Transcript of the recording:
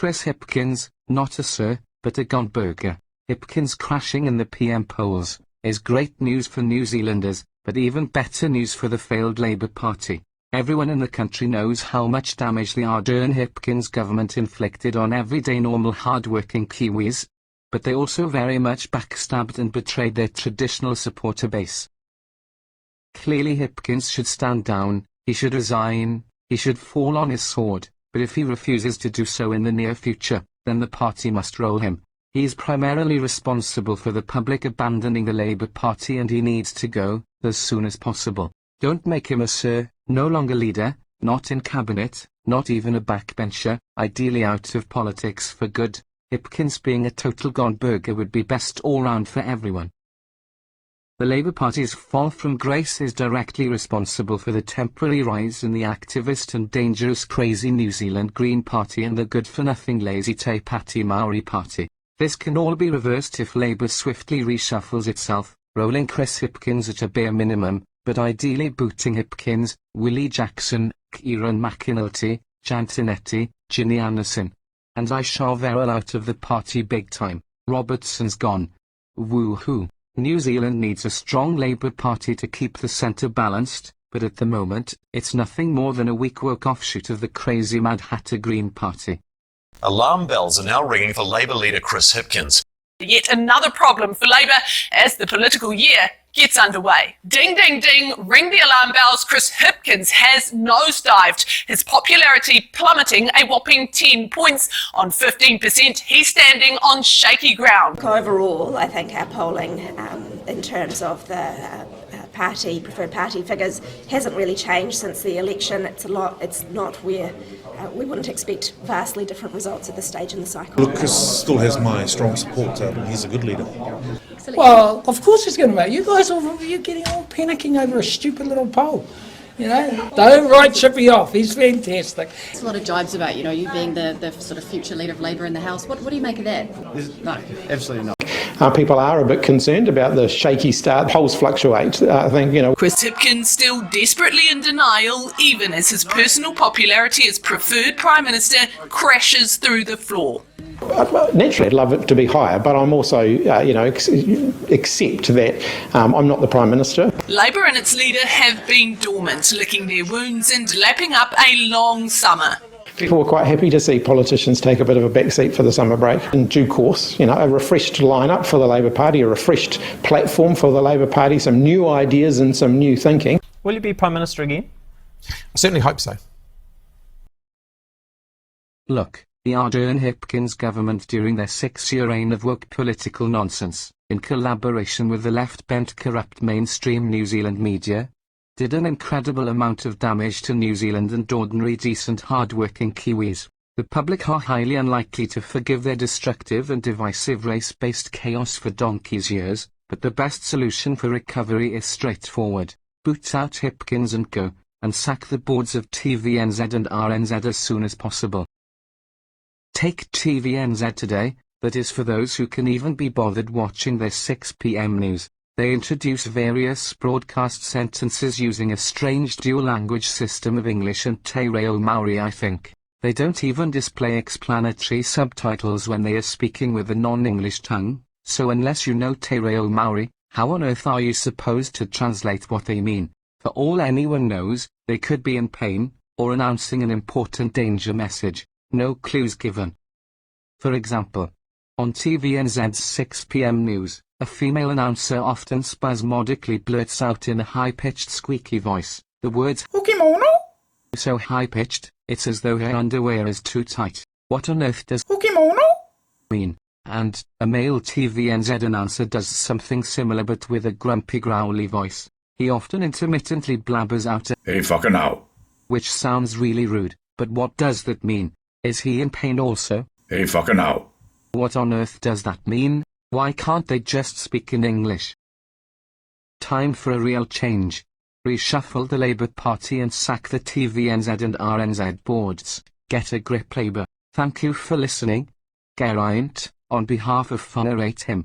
Chris Hipkins, not a Sir, but a GoneBurger. Hipkins crashing in the PM polls is great news for New Zealanders, but even better news for the failed Labour Party. Everyone in the country knows how much damage the Ardern Hipkins government inflicted on everyday normal hard-working Kiwis, but they also very much backstabbed and betrayed their traditional supporter base. Clearly Hipkins should stand down, he should resign, he should fall on his sword, but if he refuses to do so in the near future, then the party must roll him. He is primarily responsible for the public abandoning the Labour Party, and he needs to go, as soon as possible. Don't make him a Sir, no longer leader, not in cabinet, not even a backbencher, ideally out of politics for good. Hipkins being a total GoneBurger would be best all round for everyone. The Labour Party's fall from grace is directly responsible for the temporary rise in the activist and dangerous crazy New Zealand Green Party and the good-for-nothing lazy Te Pāti Maori Party. This can all be reversed if Labour swiftly reshuffles itself, rolling Chris Hipkins at a bare minimum, but ideally booting Hipkins, Willie Jackson, Kieran McInulty, Jantinetti, Ginny Anderson, and Aisha Verrill out of the party big time. Robertson's gone. Woohoo. New Zealand needs a strong Labour Party to keep the centre balanced, but at the moment, it's nothing more than a weak woke offshoot of the crazy Mad Hatter Green Party. Alarm bells are now ringing for Labour leader Chris Hipkins. Yet another problem for Labour as the political year gets underway. Ding, ding, ding, ring the alarm bells. Chris Hipkins has nosedived, his popularity plummeting a whopping 10 points on 15%. He's standing on shaky ground. Overall, I think our polling in terms of the preferred party figures hasn't really changed since the election. It's not where we wouldn't expect vastly different results at this stage in the cycle. Look, Chris still has my strong support. He's a good leader. Well, of course he's going to make. You guys you're getting all panicking over a stupid little poll. You know, don't write Chippy off. He's fantastic. There's a lot of jibes about, you being the sort of future leader of Labour in the House. What do you make of that? No, absolutely not. People are a bit concerned about the shaky start. Polls fluctuate. I think, Chris Hipkins still desperately in denial, even as his personal popularity as preferred Prime Minister crashes through the floor. Naturally, I'd love it to be higher, but I'm also, accept that I'm not the Prime Minister. Labour and its leader have been dormant, licking their wounds and lapping up a long summer. People were quite happy to see politicians take a bit of a backseat for the summer break. In due course, a refreshed lineup for the Labour Party, a refreshed platform for the Labour Party, some new ideas and some new thinking. Will you be Prime Minister again? I certainly hope so. Look, the Ardern Hipkins government during their 6-year reign of woke political nonsense, in collaboration with the left-bent corrupt mainstream New Zealand media, did an incredible amount of damage to New Zealand and ordinary decent hard-working Kiwis. The public are highly unlikely to forgive their destructive and divisive race-based chaos for donkey's years, but the best solution for recovery is straightforward. Boot out Hipkins and go, and sack the boards of TVNZ and RNZ as soon as possible. Take TVNZ today, that is for those who can even be bothered watching their 6 p.m. news. They introduce various broadcast sentences using a strange dual-language system of English and Te Reo Maori, I think. They don't even display explanatory subtitles when they are speaking with a non-English tongue, so unless you know Te Reo Maori, how on earth are you supposed to translate what they mean? For all anyone knows, they could be in pain, or announcing an important danger message. No clues given. For example, on TVNZ's 6 p.m. news, a female announcer often spasmodically blurts out in a high-pitched squeaky voice, the words "Hukimono?" So high-pitched, it's as though her underwear is too tight. What on earth does "Hukimono" mean? And a male TVNZ announcer does something similar but with a grumpy growly voice. He often intermittently blabbers out a "Hey fucking now," which sounds really rude, but what does that mean? Is he in pain also? "Hey fucking now." What on earth does that mean? Why can't they just speak in English? Time for a real change. Reshuffle the Labour Party and sack the TVNZ and RNZ boards. Get a grip, Labour. Thank you for listening. Geraint, on behalf of WhangareiTim.